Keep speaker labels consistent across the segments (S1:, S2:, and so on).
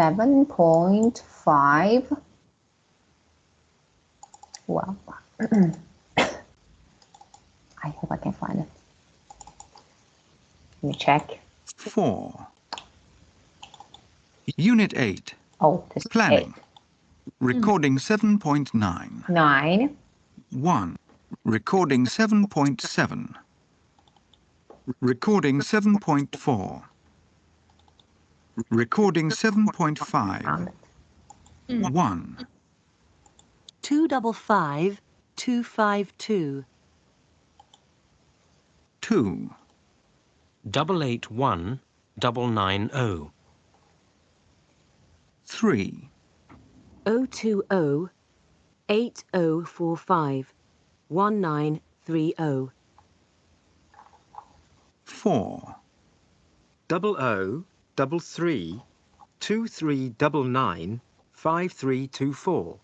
S1: 7.5. Well, I hope I can find it. Let me check.
S2: 4. Unit 8.
S1: Oh, this
S2: Planning.
S1: is 8.
S2: Recording 7.9.
S1: 9.
S2: 1. Recording 7.7. Recording 7.4. Recording 7.5. 1.
S3: 255 252.
S2: 2.
S4: 881 990.
S2: 3.
S3: 020 8045 1930.
S2: 4.
S5: 0033 2399 5324.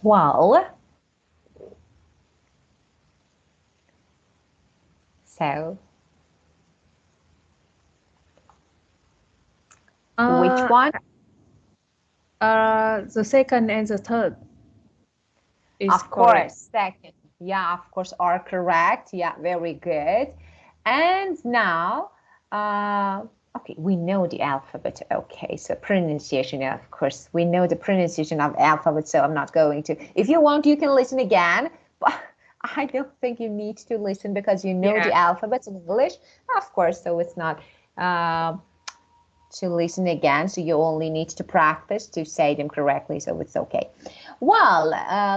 S1: Well, so which one?
S6: The second and the third is
S1: Of
S6: correct.
S1: course, second. Yeah, of course, are correct. Yeah, very good. And now, okay, we know the alphabet. Okay, so pronunciation, of course, we know the pronunciation of alphabet, so I'm not going to. If you want, you can listen again, but I don't think you need to listen because you know the alphabets in English, of course, so it's not to listen again, so you only need to practice to say them correctly, so it's okay. Well,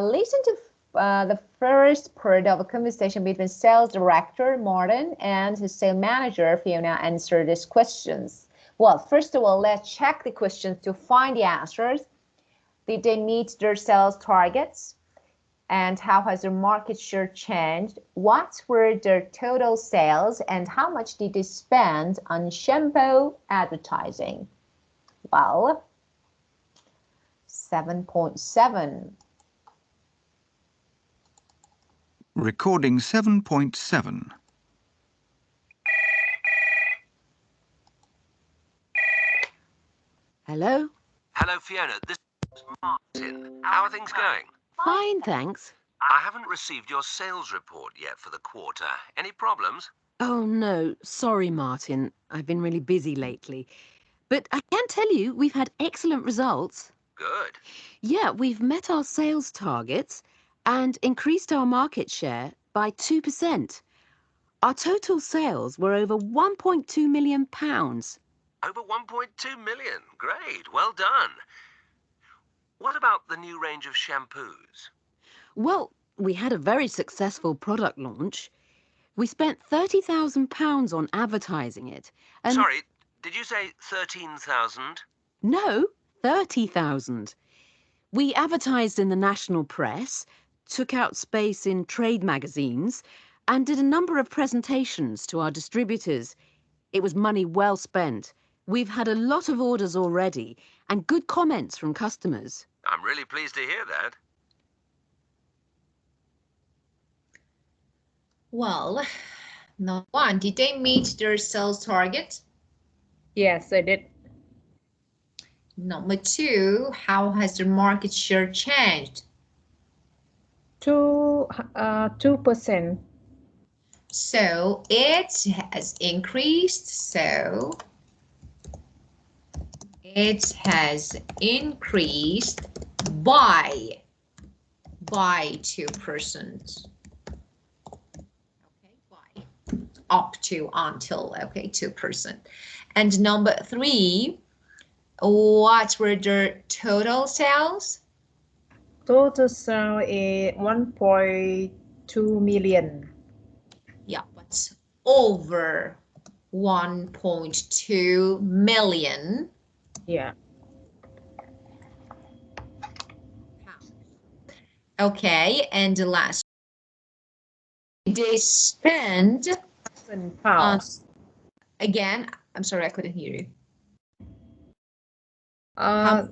S1: listen to the first part of a conversation between sales director Martin and his sales manager Fiona answer these questions. Well, first of all, let's check the questions to find the answers. Did they meet their sales targets? And how has their market share changed? What were their total sales and how much did they spend on shampoo advertising? Well, 7.7.
S2: Recording 7.7.
S3: Hello?
S4: Hello, Fiona. This is Martin. How are things going?
S3: Fine, thanks.
S4: I haven't received your sales report yet for the quarter. Any problems?
S3: Oh, no. Sorry, Martin. I've been really busy lately. But I can tell you we've had excellent results.
S4: Good.
S3: Yeah, we've met our sales targets and increased our market share by 2%. Our total sales were over £1.2 million.
S4: Over 1.2 million. Great. Well done. What about the new range of shampoos?
S3: Well, we had a very successful product launch. We spent £30,000 on advertising it. And
S4: Sorry, did you say 13,000?
S3: No, 30,000. We advertised in the national press, took out space in trade magazines, and did a number of presentations to our distributors. It was money well spent. We've had a lot of orders already and good comments from customers.
S4: I'm really pleased to hear that.
S1: Well, number 1, did they meet their sales target?
S6: Yes, I did.
S1: Number 2, how has their market share changed?
S6: 2%.
S1: So it has increased, so it has increased by 2%. Okay, by up to until, okay, 2%. And number 3, what were their total sales?
S6: Total sale is 1.2 million.
S1: Yeah, but over 1.2 million.
S6: Yeah.
S1: Okay, and the last, they spend
S6: £1,000.
S1: Again, I'm sorry, I couldn't hear you.
S6: How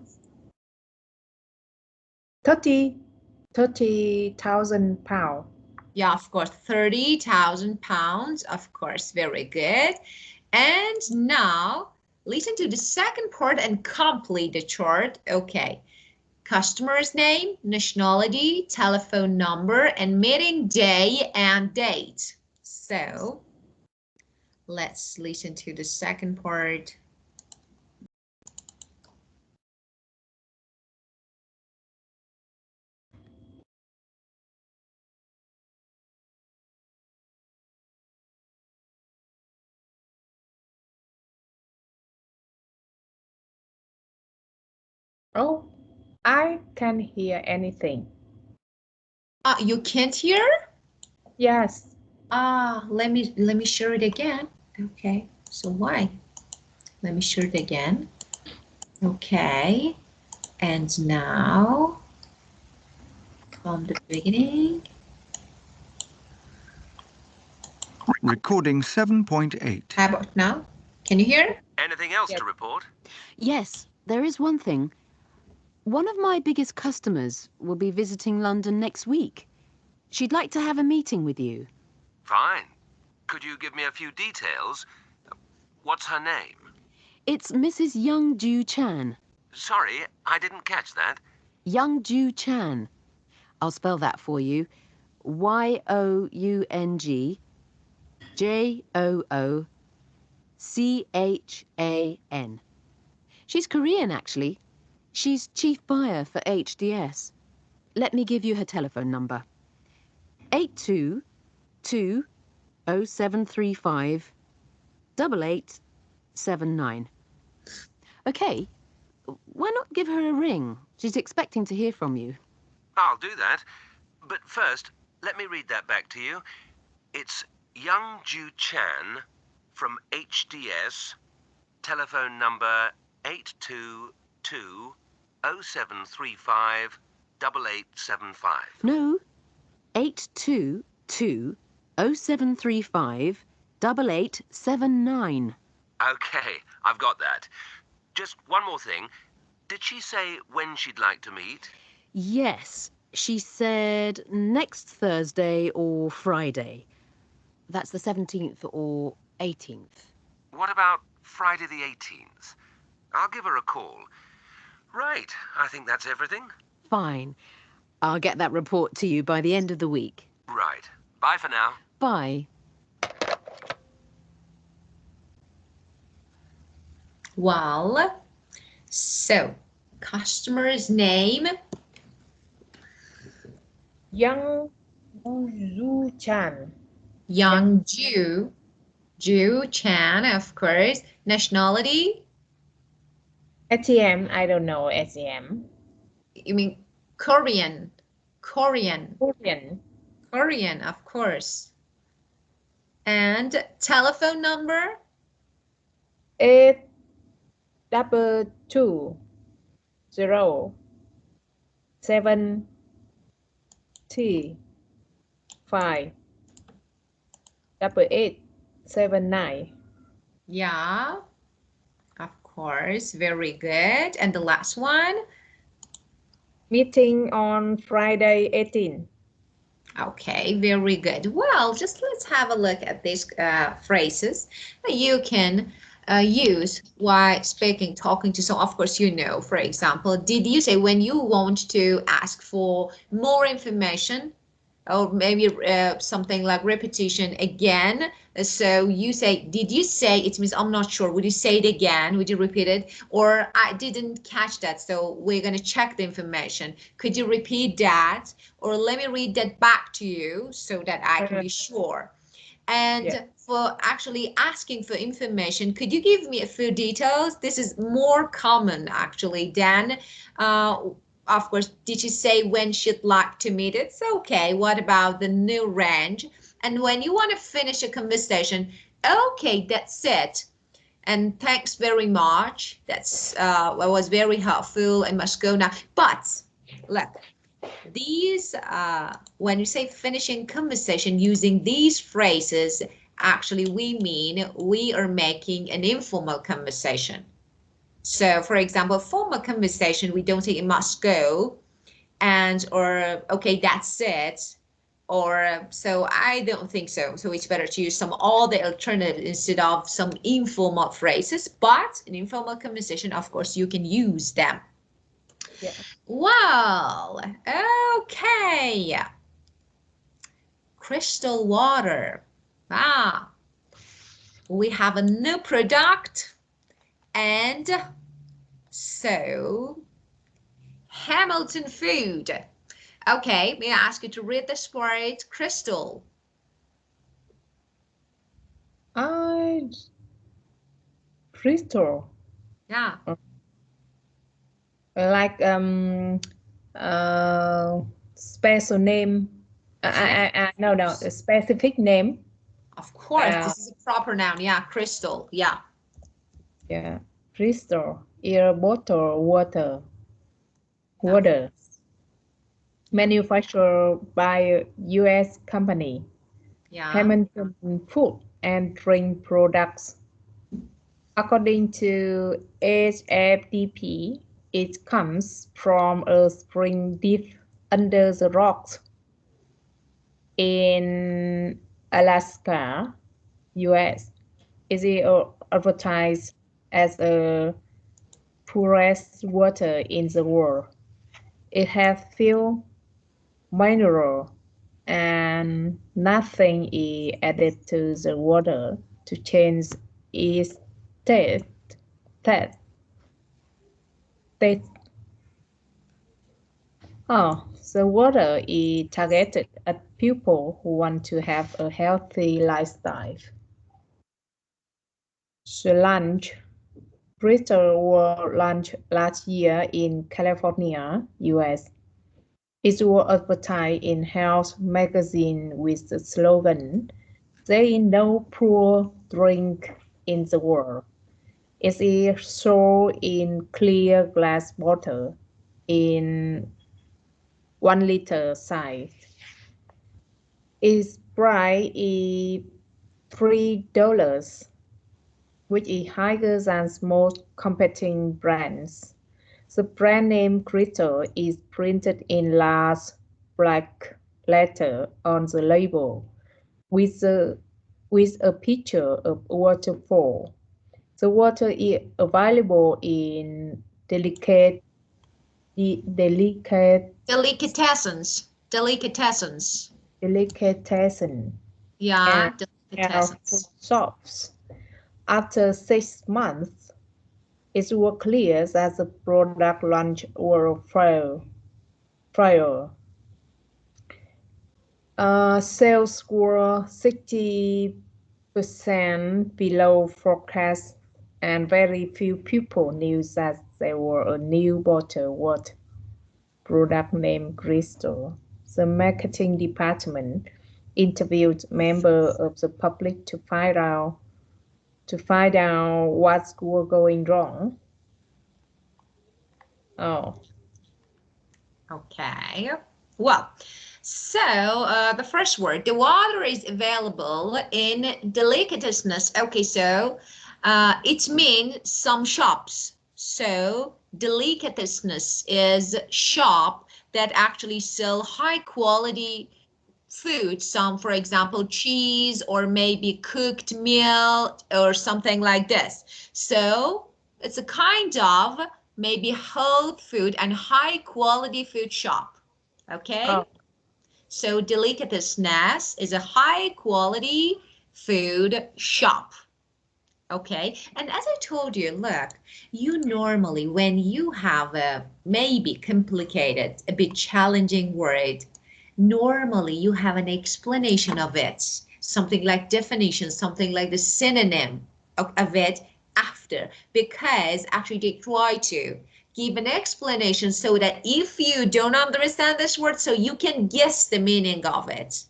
S6: 30,000 pounds.
S1: Yeah, of course, 30,000 pounds. Of course, very good. And now listen to the second part and complete the chart. Okay. Customer's name, nationality, telephone number, and meeting day and date. So let's listen to the second part.
S6: Oh, I can't hear anything.
S1: You can't hear?
S6: Yes.
S1: Let me share it again. Okay, so why? Let me share it again. Okay, and now from the beginning.
S2: Recording 7.8.
S1: How about now? Can you hear?
S4: Anything else
S6: Yes.
S4: to report?
S3: Yes, there is one thing. One of my biggest customers will be visiting London next week. She'd like to have a meeting with you.
S4: Fine. Could you give me a few details? What's her name?
S3: It's Mrs. Young Ju Chan.
S4: Sorry, I didn't catch that.
S3: Young Ju Chan. I'll spell that for you. YOUNG JOOCHAN. She's Korean, actually. She's chief buyer for HDS. Let me give you her telephone number. 822-0735 8879. Okay, why not give her a ring? She's expecting to hear from you.
S4: I'll do that. But first, let me read that back to you. It's Young Ju Chan from HDS, telephone number 822-0735 8875.
S3: No, 822-0735 8879.
S4: Okay, I've got that. Just one more thing. Did she say when she'd like to meet?
S3: Yes, she said next Thursday or Friday. That's the 17th or 18th.
S4: What about Friday the 18th? I'll give her a call. Right, I think that's everything.
S3: Fine. I'll get that report to you by the end of the week.
S4: Right. Bye for now.
S3: Bye.
S1: Well, so customer's name.
S6: Young Ju Chan.
S1: Young Ju Chan, of course. Nationality?
S6: ATM, I don't know ATM.
S1: You mean Korean? Korean, of course. And telephone number?
S6: 822-0735-8879.
S1: Yeah, of course. Very good. And the last one?
S6: Meeting on Friday 18.
S1: Okay, very good. Well, just let's have a look at these phrases that you can use while speaking, talking to someone. Of course, you know, for example, did you say when you want to ask for more information, or maybe something like repetition again? So you say, did you say? It means I'm not sure. Would you say it again? Would you repeat it? Or I didn't catch that, so we're going to check the information. Could you repeat that? Or let me read that back to you so that I can be sure. And
S6: Yeah.
S1: for actually asking for information, could you give me a few details? This is more common actually than of course, did she say when she'd like to meet? It's okay. What about the new range? And when you want to finish a conversation, okay, that's it. And thanks very much. That's was very helpful. I must go now. But look, these when you say finishing conversation using these phrases, actually we mean we are making an informal conversation. So for example, formal conversation, we don't say it must go and or okay, that's it. or so I don't think so. So it's better to use some other alternative instead of some informal phrases. But in informal conversation, of course, you can use them.
S6: Yeah.
S1: Well, okay. Crystal water. Ah, we have a new product, and so Hamilton food. Okay, may I ask you to read this word, crystal?
S6: Crystal.
S1: Yeah.
S6: Like special name. No, a specific name.
S1: Of course, this is a proper noun. Yeah, crystal. Yeah.
S6: Yeah, crystal. Air bottle water. Water. Manufactured by U.S. company.
S1: Yeah.
S6: Hamilton Food and Drink Products. According to HFDP, it comes from a spring deep under the rocks in Alaska, US. It is advertised as the purest water in the world. It has few mineral and nothing is added to the water to change its taste. taste. taste. Oh, the water is targeted at people who want to have a healthy lifestyle. The lunch Bristol was launched last year in California, US. It was advertised in Health magazine with the slogan, "There is no poor drink in the world." It is sold in clear glass bottle in 1 liter size. Its price is $3, which is higher than most competing brands. The brand name Crystal is printed in large black letter on the label with a picture of a waterfall. The water is available in
S1: Delicatessens.
S6: delicatessen
S1: Yeah,
S6: and health
S1: delicatessens.
S6: shops. After 6 months, it was clear that the product launch was failed. Sales were 60% below forecast, and very few people knew that there were a new bottle with product name Crystal. The marketing department interviewed members of the public to find out what's going wrong. Oh,
S1: Okay. Well, so the first word, the water is available in delicatessens. Okay, so it means some shops. So delicatessens is shop that actually sell high quality food, some for example cheese or maybe cooked meal or something like this. So it's a kind of maybe health food and high quality food shop. Okay, so delicatessens is a high quality food shop. Okay, and as I told you, look, you normally when you have a maybe complicated, a bit challenging word, normally you have an explanation of it, something like definition, something like the synonym of it after, because actually they try to give an explanation so that if you don't understand this word, so you can guess the meaning of it.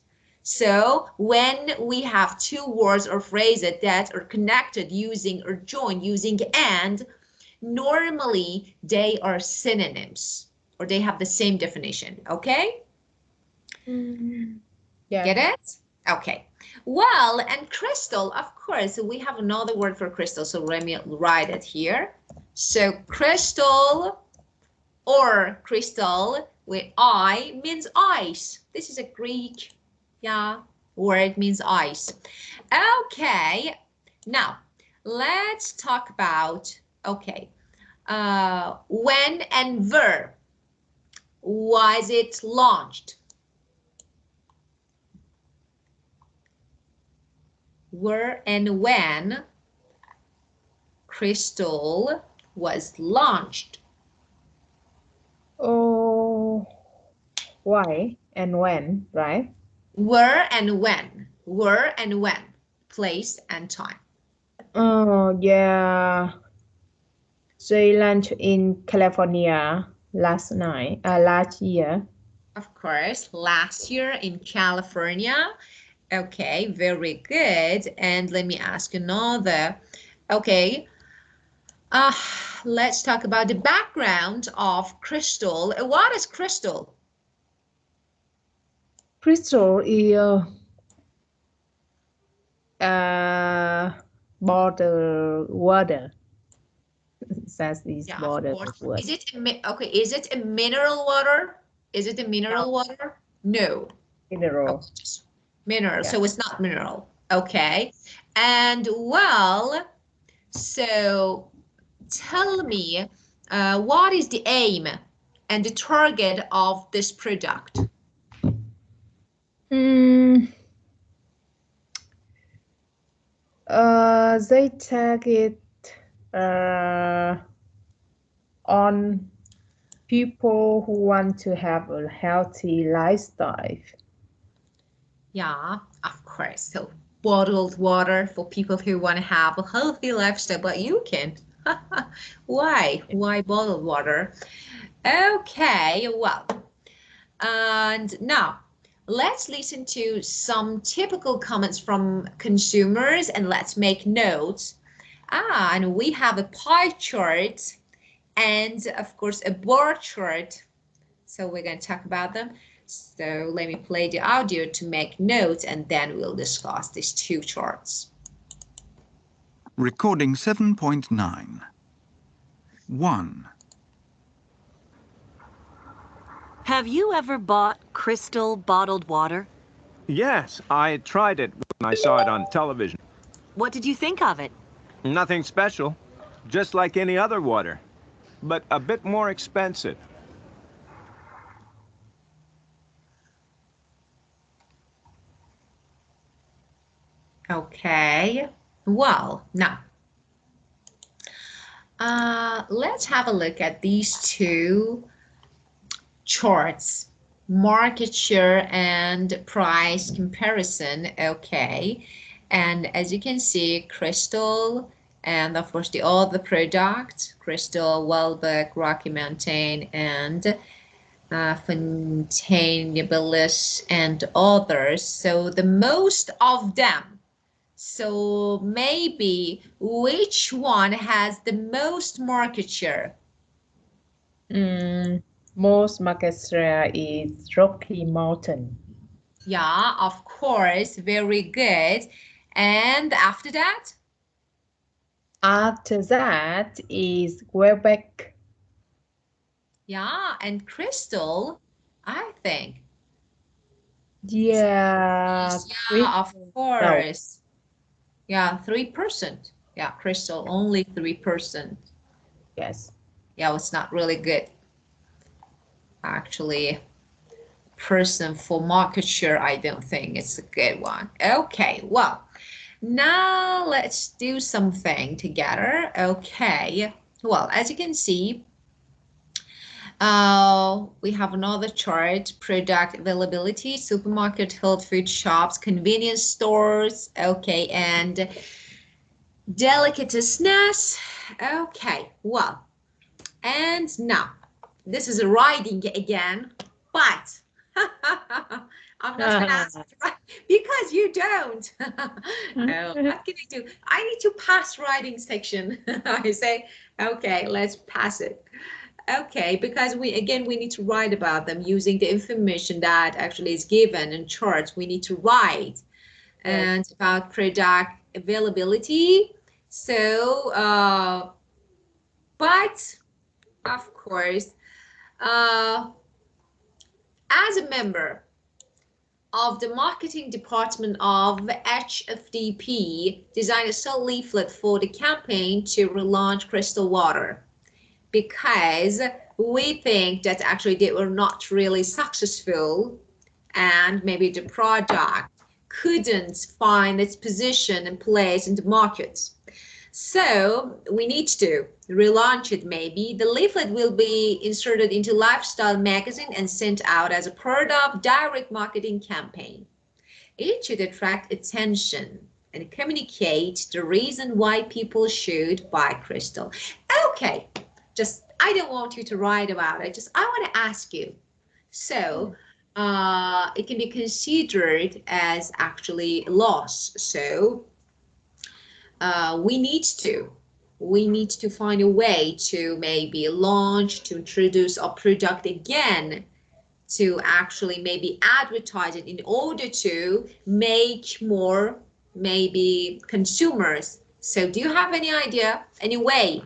S1: So when we have two words or phrases that are connected using or joined using and, normally they are synonyms or they have the same definition. Okay?
S6: yeah.
S1: Get it? Okay. Well, and crystal, of course, we have another word for crystal. So let me write it here. So crystal or crystal with I means ice. This is a Greek Yeah, word means ice. Okay, now let's talk about, okay, when and where was it launched? Where and when Crystal was launched?
S6: Oh, why and when, right?
S1: Where and when? Where and when? Place and time.
S6: Oh, yeah. They launched in California last year.
S1: Of course, last year in California. Okay, very good. And let me ask another. Okay, let's talk about the background of Crystal. What is Crystal?
S6: Crystal is border water. That is
S1: Yeah, of
S6: border
S1: course.
S6: water.
S1: Is it okay? Is it a mineral water? Is it a mineral water? No.
S6: Mineral.
S1: Okay, just mineral.
S6: Yeah.
S1: So it's not mineral. Okay. And well, so tell me, what is the aim and the target of this product?
S6: Mm, they target on people who want to have a healthy lifestyle.
S1: Yeah, of course. So bottled water for people who want to have a healthy lifestyle, but you can. Why? Why bottled water? Okay, well, and now let's listen to some typical comments from consumers and let's make notes. And we have a pie chart and of course a bar chart. So we're going to talk about them. So let me play the audio to make notes and then we'll discuss these two charts.
S2: Recording 7.9. 1.
S7: Have you ever bought Crystal bottled water?
S5: Yes, I tried it when I saw it on television.
S7: What did you think of it?
S5: Nothing special, just like any other water, but a bit more expensive.
S1: Okay, well, now let's have a look at these two charts, market share and price comparison. Okay, and as you can see, Crystal and of course the other products, Crystal, Welbeck, Rocky Mountain, and Fontainebleau and others. So the most of them. So maybe which one has the most market share?
S6: Most market share is Rocky Mountain.
S1: Yeah, of course, very good. And after that?
S6: After that is Quebec.
S1: Yeah, and Crystal, I think.
S6: Yeah,
S1: Yeah, of
S6: no,
S1: course. Yeah, 3%. Yeah, Crystal, only 3%.
S6: yes.
S1: Yeah, it's not really good. Actually, person for market share, I don't think it's a good one. Okay, well, now let's do something together. Okay, well, as you can see, we have another chart, product availability, supermarket, health food shops, convenience stores, okay, and delicatessness. Okay, well, and now this is a writing again, but I'm not gonna ask because you don't. Oh, what can I do? I need to pass writing section. I say, okay, let's pass it. Okay, because we need to write about them using the information that actually is given in charts. We need to write and about product availability. So, but of course, as a member, of the marketing department of HFDP designed a sell leaflet for the campaign to relaunch Crystal Water, because we think that actually they were not really successful and maybe the product couldn't find its position and place in the market. So we need to relaunch it maybe. The leaflet will be inserted into Lifestyle magazine and sent out as a part of direct marketing campaign. It should attract attention and communicate the reason why people should buy Crystal. Okay, just I don't want you to write about it. Just I want to ask you. So it can be considered as actually loss. So we need to find a way to maybe launch, to introduce our product again, to actually maybe advertise it in order to make more maybe consumers. So do you have any idea, any way?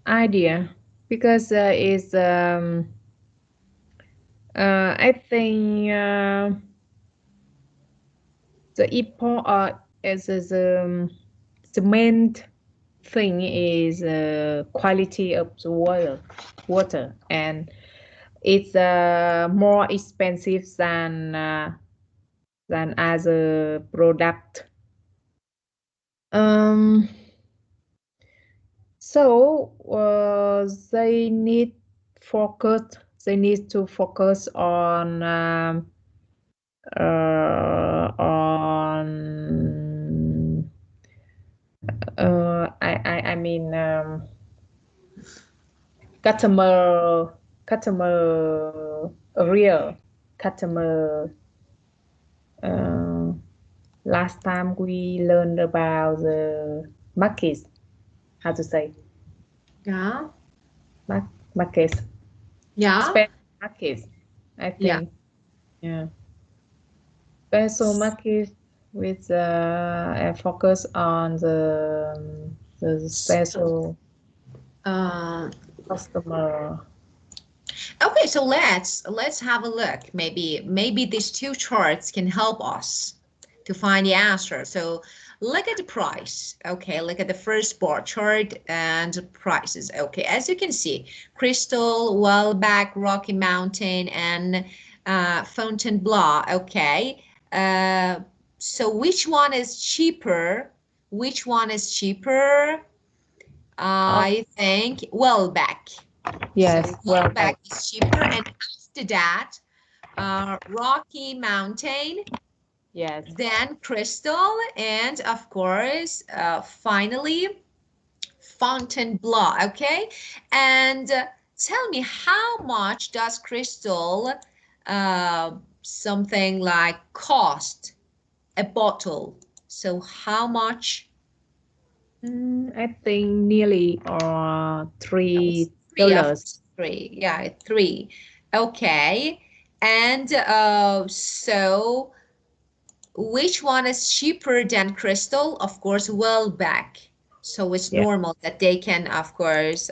S6: Idea, because I think the import is the main thing is quality of the water, and it's more expensive than as a product. So they need focus. They need to focus on I mean customer real customer. Last time we learned about the markets. How to say?
S1: Yeah.
S6: Markets.
S1: Yeah.
S6: Special markets, I think. Yeah. Special markets with a focus on the special customer.
S1: Okay, so let's have a look. Maybe these two charts can help us to find the answer. So look at the price. Okay, look at the first bar chart and prices. Okay, as you can see, Crystal, Wellback, Rocky Mountain, and Fontainebleau. Okay, so which one is cheaper? Which one is cheaper? I think Wellback.
S6: Yes,
S1: so
S6: Wellback.
S1: Wellback is cheaper, and after that, Rocky Mountain.
S6: Yes.
S1: Then Crystal, and of course, finally, Fontainebleau. Okay, and tell me, how much does Crystal something like cost a bottle? So how much?
S6: I think nearly $3.
S1: Three, yeah, three. Okay, and so which one is cheaper than Crystal? Of course, Wellback. So it's normal that they can, of course,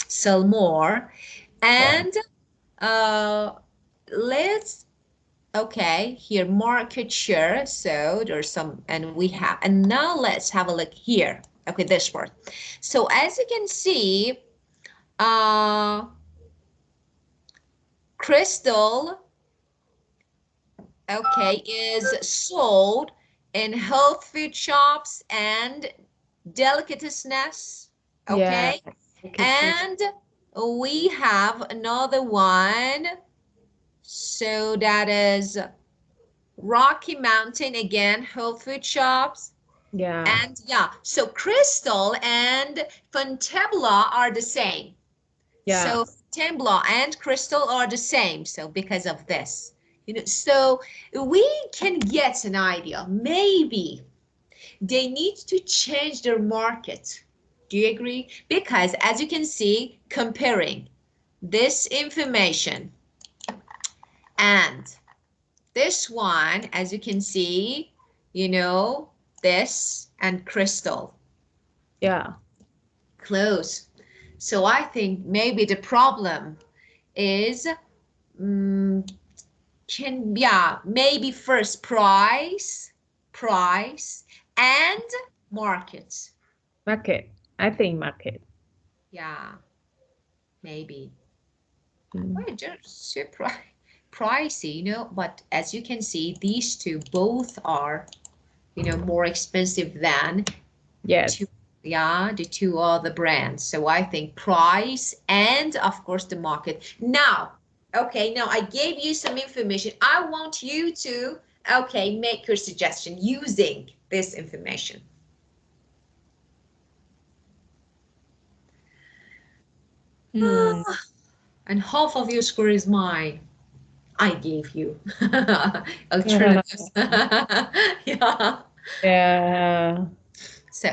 S1: sell more. And let's, okay, here market share. So there's some, and we have, and now let's have a look here. Okay, this part. So as you can see, Crystal, okay, is sold in health food shops and delicatessness, okay? And we have another one. So that is Rocky Mountain, again, health food shops.
S6: Yeah.
S1: And yeah, so Crystal and Fontainebleau are the same.
S6: Yeah.
S1: So Fontainebleau and Crystal are the same. So because of this, you know, so we can get an idea. Maybe they need to change their market. Do you agree? Because as you can see, comparing this information and this one, as you can see, you know, this and Crystal.
S6: Yeah.
S1: Close. So I think maybe the problem is maybe first price and market.
S6: Market. I think market.
S1: Yeah, maybe.
S6: Mm.
S1: Well, they're super pricey, you know, but as you can see, these two both are, you know, more expensive than
S6: Yes.
S1: the two other brands. So I think price and of course the market. Now, okay, now I gave you some information. I want you to, okay, make your suggestion using this information. And half of your score is mine. I gave you alternatives. Yeah.
S6: Yeah.
S1: So,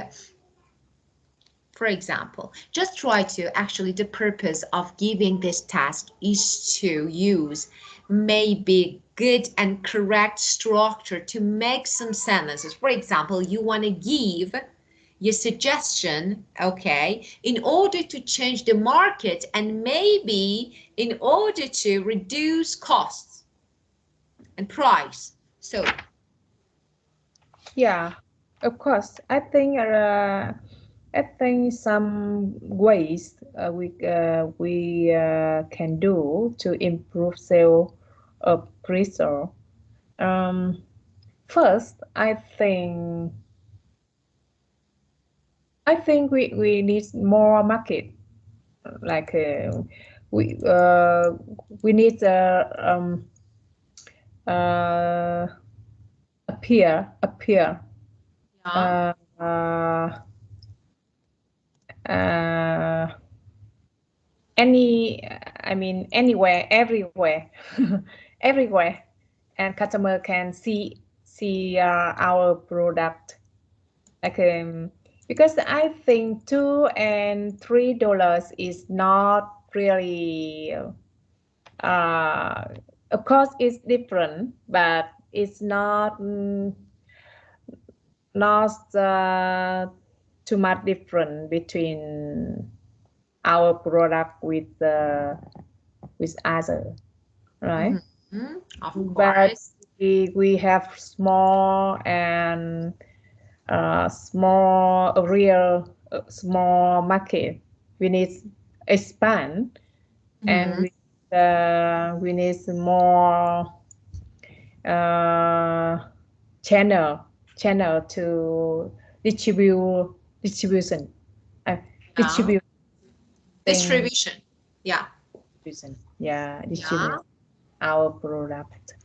S1: for example, just try to actually, the purpose of giving this task is to use maybe good and correct structure to make some sentences. For example, you want to give your suggestion, okay, in order to change the market and maybe in order to reduce costs and price. So,
S6: Yeah, of course. I think some ways we can do to improve sale of crystal. First, I think we need more market. Like we need appear
S1: yeah.
S6: Anywhere, everywhere, everywhere, and customer can see our product. Like because I think $2 and $3 is not really. Of course, it's different, but it's not too much different between our product with other, right?
S1: Of
S6: But
S1: course.
S6: we have small and small market. We need expand, and we need more channel to distribution distribute
S1: Distribution. Yeah.
S6: yeah, distribute
S1: Yeah.
S6: our product.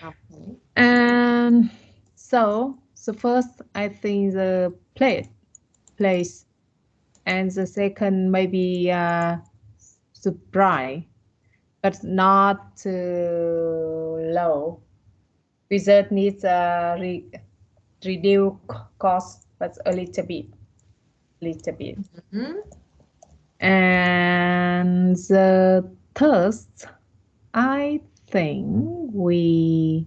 S1: Okay.
S6: And so first I think the place, and the second maybe supply, but not too low. We just need reduce cost, but a little bit. And the third, I think we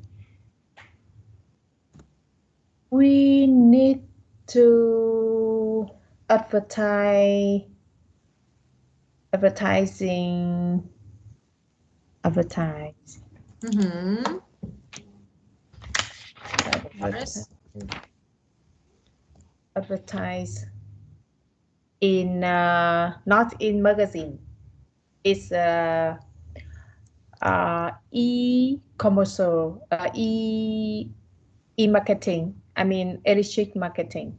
S6: need to advertise advertising advertise
S1: Yes.
S6: advertise in not in magazine. It's e-commercial, e-marketing. I mean, electric marketing,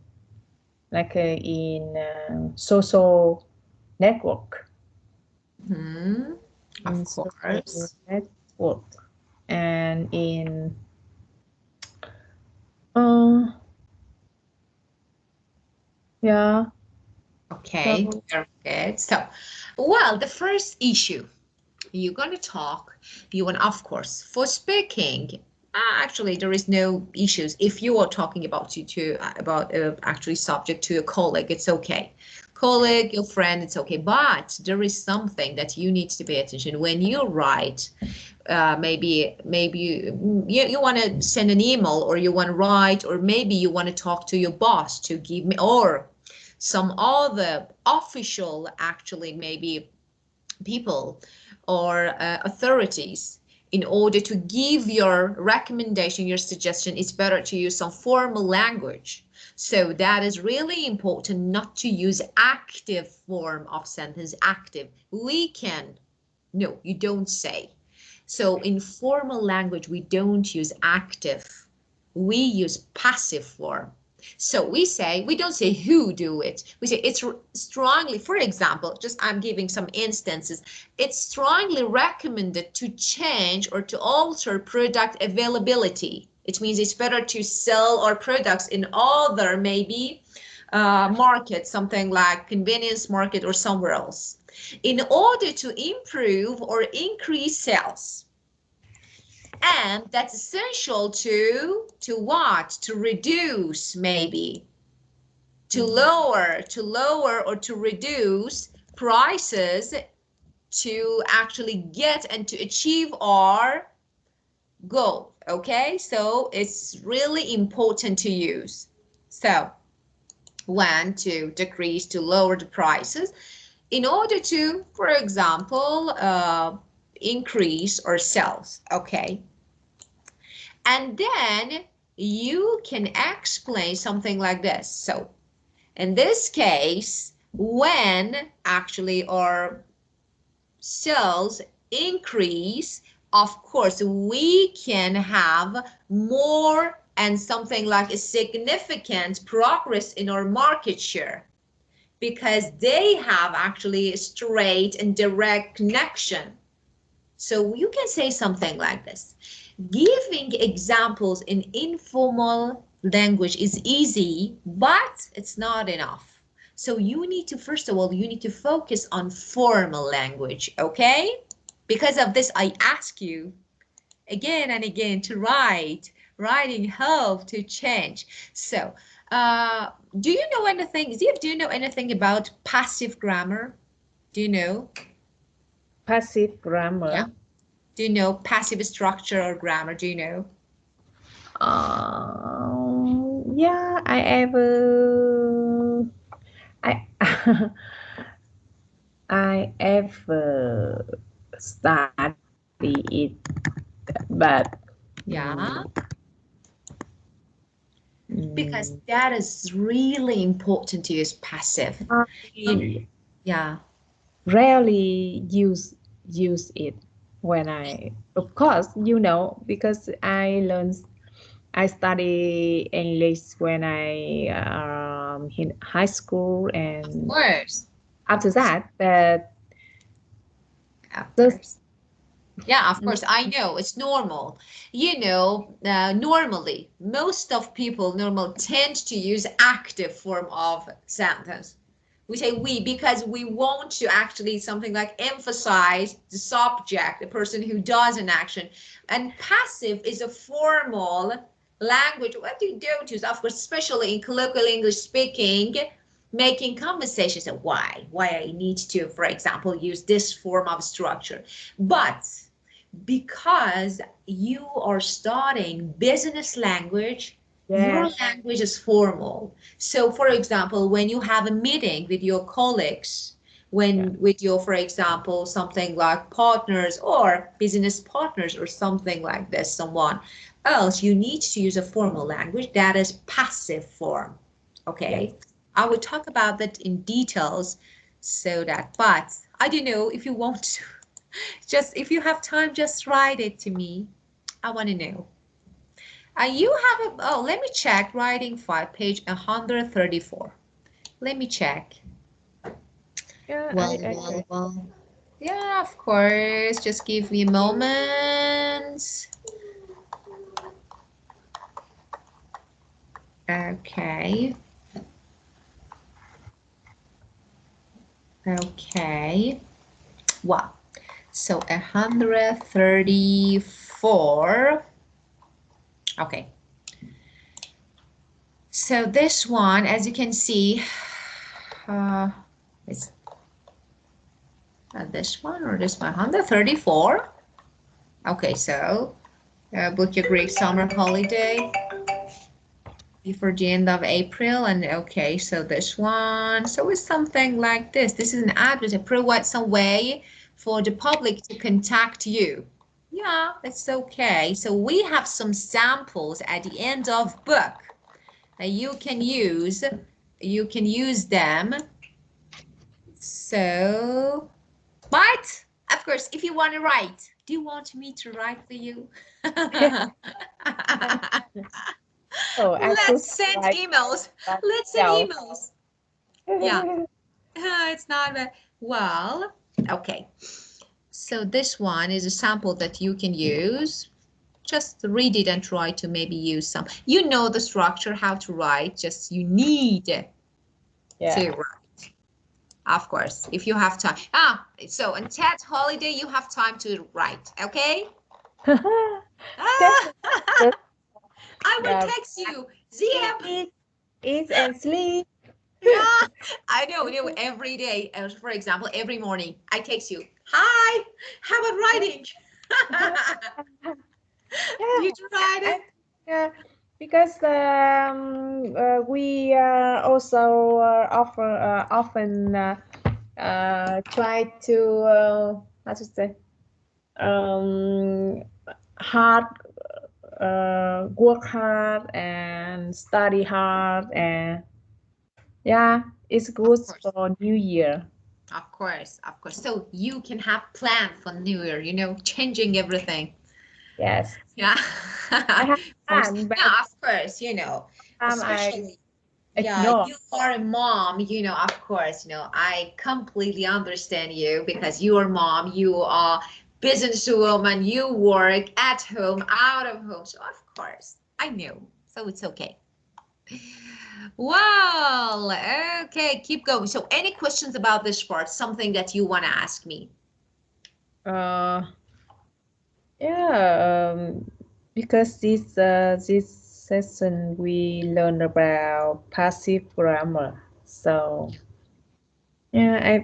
S6: like in social network.
S1: Of course.
S6: Network, and in yeah.
S1: Okay,
S6: So,
S1: very good. So, well, the first issue you're going to talk, you want, of course, for speaking. Actually, there is no issues. If you are talking about about actually subject to a colleague, it's okay. Colleague, your friend, it's okay. But there is something that you need to pay attention when you write. Maybe you want to send an email, or you want to write, or maybe you want to talk to your boss to give me, or some other official, actually, maybe people or authorities, in order to give your recommendation, your suggestion, it's better to use some formal language. So that is really important, not to use active form of sentence. Active, we can, no, you don't say. So in formal language, we don't use active, we use passive form. So we don't say who do it. We say it's strongly, for example, just I'm giving some instances. It's strongly recommended to change or to alter product availability. It means it's better to sell our products in other maybe market, something like convenience market or somewhere else, in order to improve or increase sales. And that's essential to what? To reduce, maybe, to lower or to reduce prices, to actually get and to achieve our goal. Okay, so it's really important to use. So when to decrease, to lower the prices in order to, for example, increase our sales. Okay, and then you can explain something like this. So in this case, when actually our sales increase, of course we can have more and something like a significant progress in our market share, because they have actually a straight and direct connection. So you can say something like this. Giving examples in informal language is easy, but it's not enough. So you need to, first of all, you need to focus on formal language, okay? Because of this, I ask you again and again to writing help to change. So do you know anything, Diep, do you know anything about passive grammar? Do you know?
S6: Passive grammar?
S1: Yeah. Do you know passive structure or grammar? Do you know?
S6: Yeah, I ever study it, but
S1: yeah, because that is really important to use passive. Yeah,
S6: rarely use it when of course, because I study English when I in high school, and
S1: of course.
S6: after that, but
S1: Of course. Yeah, of course, I know, it's normal. Normally, most of people tend to use active form of sentence. We say we because we want to actually something like emphasize the subject, the person who does an action. And passive is a formal language. What you don't use, of course, especially in colloquial English speaking, making conversations. So why I need to, for example, use this form of structure. But because you are studying business language, your language is formal. So for example, when you have a meeting with your colleagues, with your, for example, something like partners or business partners or something like this, someone else, you need to use a formal language that is passive form. Okay, I will talk about that in details, so that, but I don't know if you want to. Just if you have time, just write it to me. I want to know. You have a, let me check, writing 5, page 134. Let me check.
S6: Yeah,
S1: Well. Yeah, of course. Just give me a moment. Okay. Okay. Wow. So 134. Okay. So this one, as you can see, it's this one or this one, 134. Okay, so book your Greek summer holiday. before the end of April. And okay, so this one, so it's something like this. This is an address that provides some way for the public to contact you. Yeah, it's okay. So we have some samples at the end of book that you can use. You can use them. So, but of course, if you want to write, do you want me to write for you?
S6: Oh,
S1: Let's send emails. Let's send emails. Yeah, it's not bad. Well, okay. So this one is a sample that you can use. Just read it and try to maybe use some. You know the structure, how to write. Just you need to write. Of course, if you have time. So on Ted's holiday, you have time to write. Okay. I will text you. Diep.
S6: Eat and sleep.
S1: Yeah, I know every day. For example, every morning I text you. Hi, how about writing? You try it?
S6: Yeah, because we also often try to how to say hard work hard and study hard, and yeah, it's good for New Year.
S1: Of course, of course. So you can have plan for New Year, changing everything.
S6: Yes.
S1: Yeah.
S6: I have plan, but
S1: yeah, of course, especially you are a mom, of course, I completely understand you because you are mom, you are businesswoman, you work at home, out of home. So of course, I know. So it's okay. Well, okay, keep going. So any questions about this part, something that you want to ask me?
S6: Yeah, because this session we learn about passive grammar. So yeah,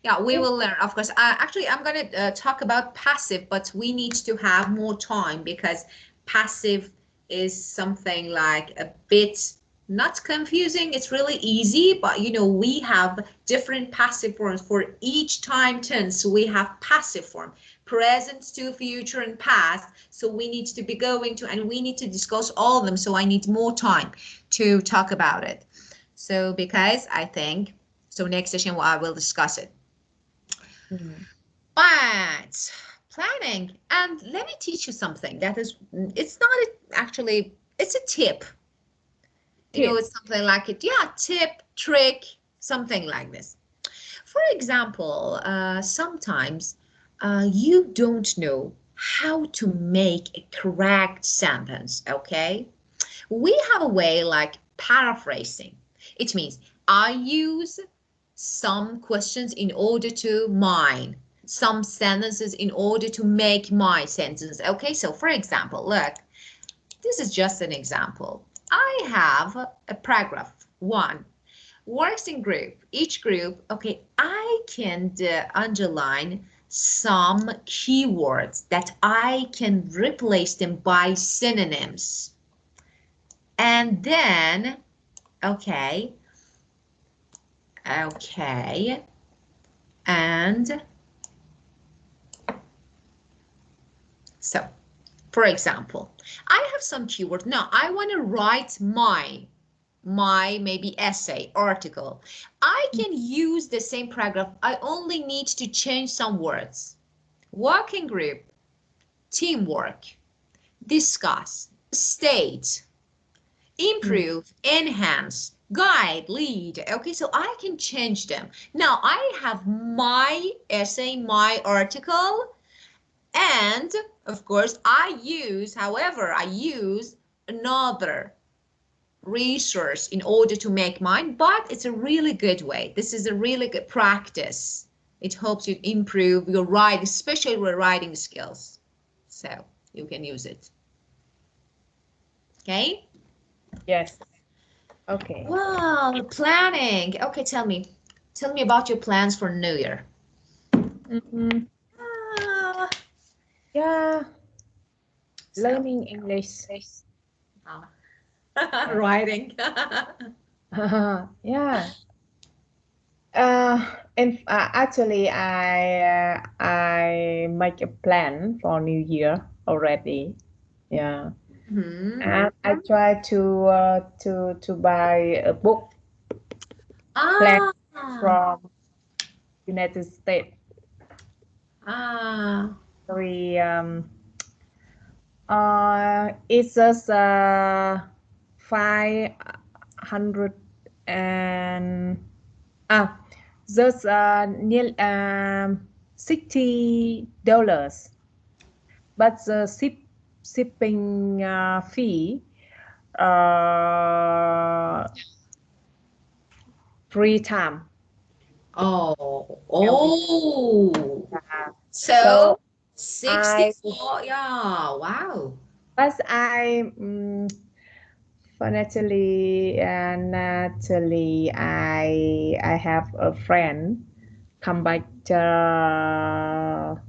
S1: yeah, we will learn, of course. Actually, I'm going to talk about passive, but we need to have more time because passive is something like a bit not confusing. It's really easy, but we have different passive forms for each time tense. So we have passive form, present to future and past. So we need to be going to, and we need to discuss all of them. So I need more time to talk about it. So because I think, so next session I will discuss it. But planning, and let me teach you something that is, it's not actually, it's a tip. It's something like it. Yeah, tip, trick, something like this. For example, sometimes you don't know how to make a correct sentence, okay? We have a way like paraphrasing. It means I use some questions in order to mine, some sentences in order to make my sentence. Okay, so for example, look, this is just an example. I have a paragraph, 1, works in group, each group. Okay, I can underline some keywords that I can replace them by synonyms. And then, okay, and so, for example, I have some keywords. Now, I want to write my maybe essay, article. I can use the same paragraph. I only need to change some words. Working group, teamwork, discuss, state, improve, enhance, guide, lead. Okay, so I can change them. Now I have my essay, my article, and of course I use another resource in order to make mine, but it's a really good way. This is a really good practice. It helps you improve your writing, especially your writing skills. So you can use it. Okay?
S6: Yes. Okay.
S1: Wow, planning. Okay, tell me about your plans for New Year.
S6: Yeah. Learning English.
S1: Writing.
S6: Yeah. And actually, I make a plan for New Year already. Yeah.
S1: Hmm.
S6: And I try to buy a book plan
S1: Ah,
S6: from United States.
S1: ah,
S6: Sorry, it's just 500 and just near $60, but the shipping fee uh 3 times
S1: oh,
S6: every.
S1: oh.
S6: So
S1: So
S6: I
S1: 64, yeah, wow.
S6: but I Fortunately, Natalie, I have a friend come back to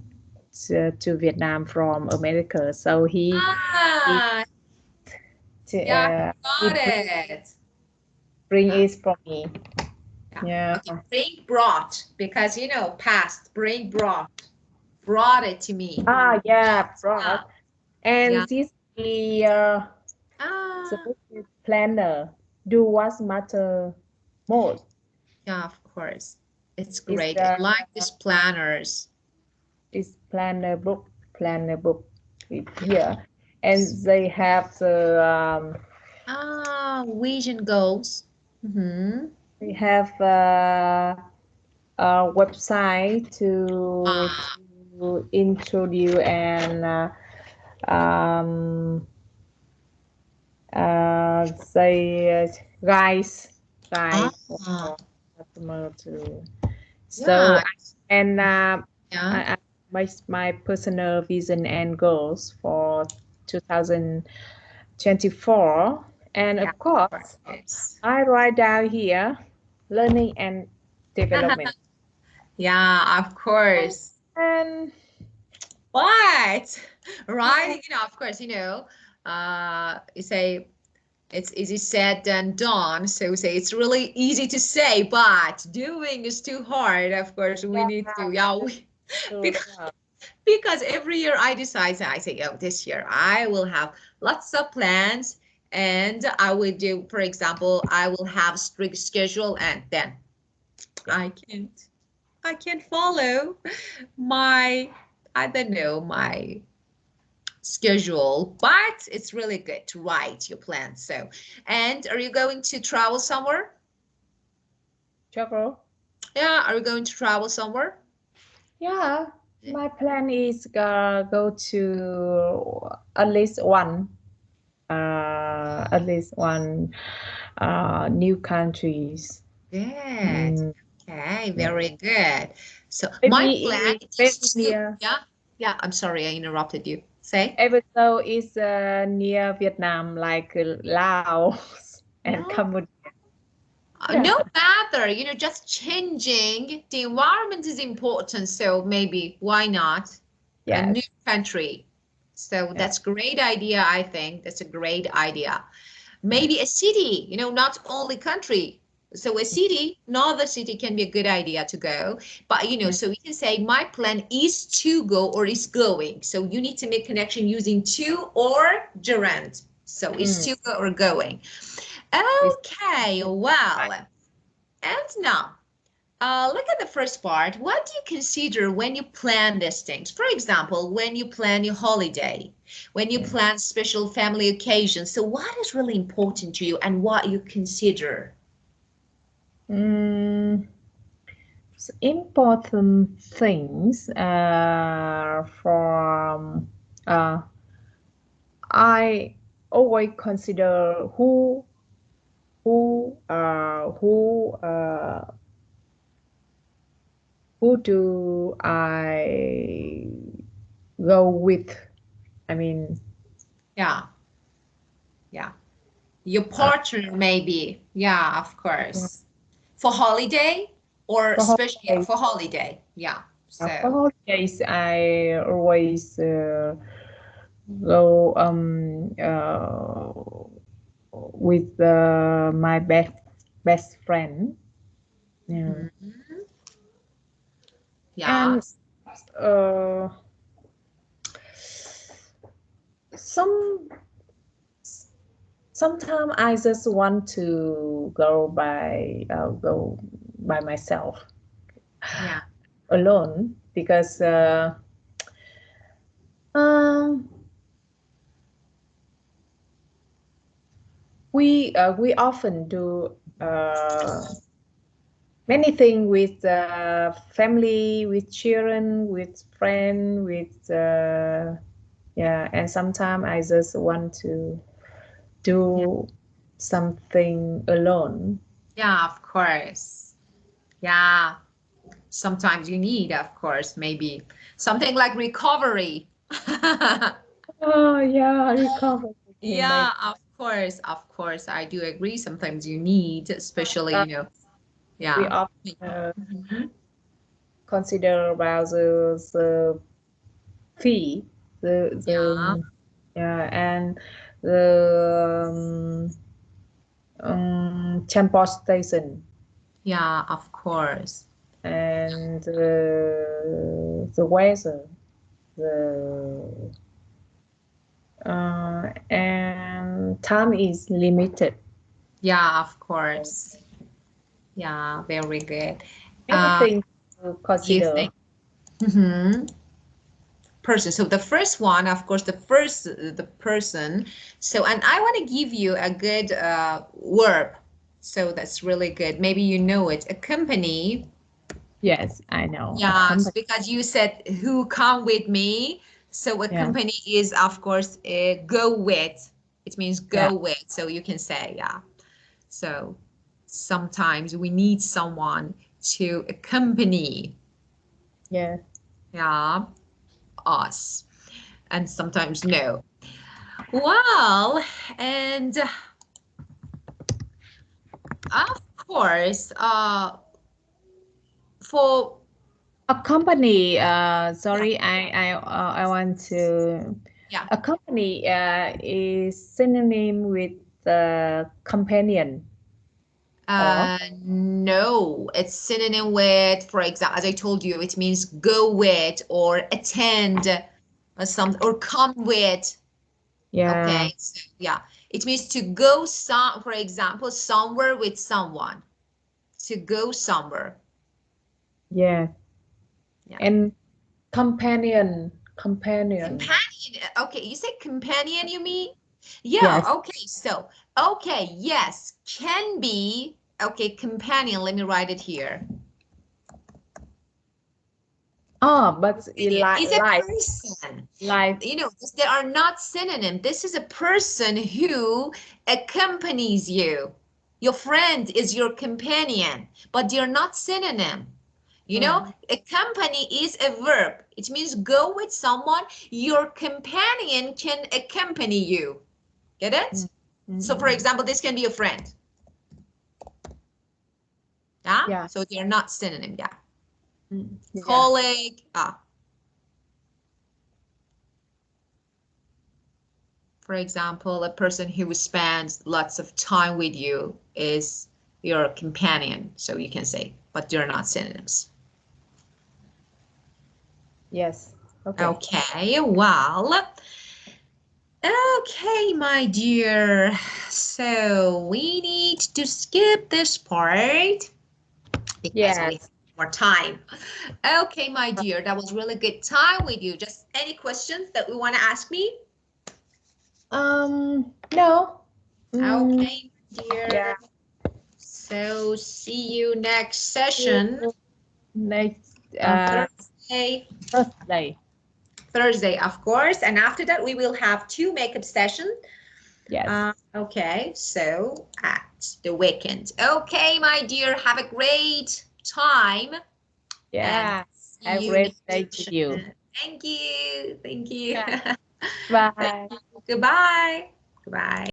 S6: Vietnam from America, so he
S1: Ah, yeah,
S6: he
S1: got it.
S6: bring
S1: Uh,
S6: it for me.
S1: yeah.
S6: Yeah.
S1: Okay, bring brought because past bring brought it to me.
S6: Yeah,
S1: Yeah,
S6: brought. And
S1: yeah.
S6: this the
S1: Ah,
S6: supposed planner do what matter most
S1: yeah, of course. It's
S6: is
S1: great. I like these planners.
S6: this planner book here, and they have
S1: Ah, vision goals. Mm-hmm.
S6: they have a website
S1: Ah,
S6: to introduce and um, they guide
S1: ah,
S6: for customer to so
S1: yeah,
S6: and
S1: yeah,
S6: I my personal vision and goals for 2024, and
S1: yeah,
S6: of course
S1: of course.
S6: I write down here learning and development.
S1: Yeah, of course.
S6: And
S1: What?
S6: yeah,
S1: Right? Of course, you say it's easy said than done. So we say it's really easy to say, but doing is too hard. Of course, we need to, yeah,
S6: so,
S1: because, because every year I decide, I say, oh, this year I will have lots of plans and I will do, for example, I will have strict schedule and then
S6: yeah.
S1: I can't follow my, I don't know, my schedule, but it's really good to write your plans. So, and are you going to travel somewhere?
S6: Travel.
S1: Yeah, are you going to travel somewhere?
S6: Yeah, my plan is go to at least one new countries.
S1: Good.
S6: Mm,
S1: Okay,
S6: yeah.
S1: very good. So my plan
S6: Maybe
S1: is
S6: maybe
S1: to,
S6: near
S1: yeah, yeah, I'm sorry, I interrupted you. Say?
S6: ever is near Vietnam, like Laos and
S1: No,
S6: Cambodia. Yeah.
S1: no matter, just changing the environment is important. So maybe why not a new
S6: Yes.
S1: country? So
S6: Yeah.
S1: that's great idea, I think. That's a great idea.
S6: Yeah.
S1: Maybe a city, not only country. So a city, another city can be a good idea to go. But
S6: Yeah.
S1: so we can say my plan is to go or is going. So you need to make connection using to or gerund. So is
S6: Mm.
S1: to go or going.
S6: It's
S1: Okay, well, and now look at the first part. What do you consider when you plan these things? For example, when you plan your holiday, when you
S6: yeah.
S1: plan special family occasions. So what is really important to you and what you consider?
S6: Mm, important things from I always consider who uh, who uh, who do I go with. I mean,
S1: Yeah, yeah. Your
S6: uh,
S1: partner maybe. Yeah, of course. For holiday or
S6: for
S1: especially
S6: holidays,
S1: for holiday. Yeah.
S6: for
S1: So,
S6: holidays, I always go with my best friend. Yeah.
S1: Yeah.
S6: And sometimes I just want to go by myself.
S1: Yeah.
S6: Alone, because we often do many things with family, with children, with friends, with yeah, and sometimes I just want to do something alone.
S1: Yeah, of course. Yeah. Sometimes you need, of course, maybe something like recovery.
S6: Oh yeah, recover.
S1: Yeah, of course, I do agree. Sometimes you need, especially, you know,
S6: We
S1: yeah.
S6: often
S1: Mhm.
S6: consider about the fee,
S1: Yeah,
S6: yeah, and the transportation
S1: yeah, of course.
S6: and the weather, the and time is limited.
S1: Yeah, of course. Yeah, very good.
S6: Many things to
S1: You
S6: consider.
S1: think? Mhm. Person. So the first one, of course, the person. So, and I want to give you a good verb. So that's really good. Maybe you know it. Accompany.
S6: Yes, I know. A
S1: Yes,
S6: company.
S1: because you said who come with me. So
S6: Yeah,
S1: accompany is, of course, go with. It means
S6: yeah,
S1: go with. So you can say, yeah. So sometimes we need someone to accompany,
S6: yeah.
S1: yeah, us, and sometimes no. Well, and of course, for
S6: A company. Sorry, I want to.
S1: yeah,
S6: A company is synonym with companion. Or
S1: no, it's synonym with, for example, as I told you, it means go with or attend or some or come with.
S6: yeah,
S1: Okay, so yeah, it means to go some, for example, somewhere with someone. To go somewhere.
S6: yeah,
S1: Yeah.
S6: and companion.
S1: Companion. Okay, you say companion, you mean? Yeah,
S6: Yes.
S1: okay, so, okay, yes, can be, okay, companion, let me write it here.
S6: Oh, but
S1: Companion is a
S6: life,
S1: person.
S6: life.
S1: You know, they are not synonym. This is a person who accompanies you. Your friend is your companion, but they're not synonym. You know, accompany is a verb. It means go with someone. Your companion can accompany you. Get it? So, for example, this can be a friend. Yeah?
S6: Yeah.
S1: So they're not synonym. Yeah.
S6: Yeah.
S1: Colleague. For example, a person who spends lots of time with you is your companion. So you can say, but they're not synonyms.
S6: Yes. Okay.
S1: Okay, well, okay, my dear. So we need to skip this part because we
S6: Yes.
S1: have more time. Okay, my dear, that was really good time with you. Just any questions that we want to ask me?
S6: No.
S1: Okay, dear.
S6: Yeah.
S1: So see you next session
S6: Next
S1: on Thursday.
S6: Thursday.
S1: Thursday, of course. And after that, we will have 2 makeup sessions.
S6: Yes.
S1: Okay, so at the weekend. Okay, my dear, have a great time. And
S6: Yeah.
S1: see
S6: Have a
S1: you
S6: great
S1: next
S6: day to you.
S1: session. Thank you. Thank you.
S6: Yeah.
S1: Thank
S6: Bye.
S1: you. Goodbye. Goodbye.